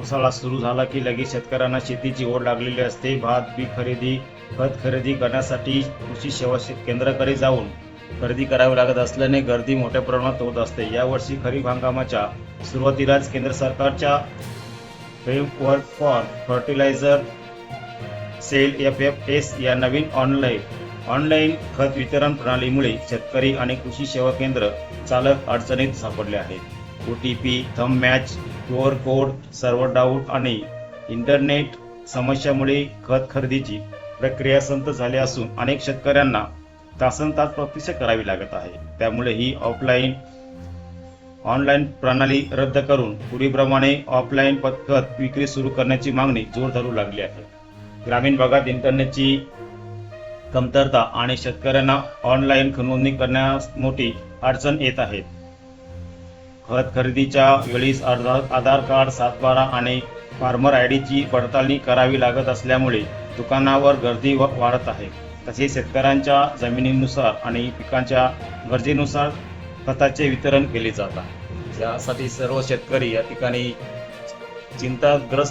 पावसाळा सुरू झाला की लगेच शेतकऱ्यांना शेतीची ओढ लागलेली असते. भात बी खरेदी, खत खरेदी करण्यासाठी कृषी सेवा केंद्राकडे जाऊन खरेदी करावी लागत असल्याने गर्दी मोठ्या प्रमाणात होत असते. यावर्षी खरीप हंगामाच्या सुरुवातीलाच केंद्र सरकारच्या framework for fertilizer sale FFS या नवीन ऑनलाईन खत वितरण प्रणालीमुळे शेतकरी आणि कृषी सेवा केंद्र चालक अडचणीत सापडले आहेत. OTP, thumb match, QR code, server down आणि इंटरनेट समस्यामुळे खत खरेदीची प्रक्रिया संथ झाली असून अनेक शेतकऱ्यांना तासनतास प्रतीक्षा करावी लागत आहे. त्यामुळे ही ऑनलाईन प्रणाली रद्द करून पूर्वीप्रमाणे ऑफलाईन खत विक्री सुरू करण्याची मागणी जोर धरू लागली आहे. ग्रामीण भागात इंटरनेटची कमतरता आणि शेतकऱ्यांना ऑनलाईन नोंदणी करण्यास मोठी अडचण येत आहे. खत खरेदीच्या वेळी आधार कार्ड, 7/12 आणि फार्मर IDची पडताळणी करावी लागत असल्यामुळे दुकानावर गर्दी वाढत आहे. तसेच शेतकऱ्यांच्या जमिनीनुसार आणि पिकांच्या गरजेनुसार खताचे वितरण केले जात आहे. यासाठी सर्व शेतकरी या ठिकाणी चिंताग्रस्त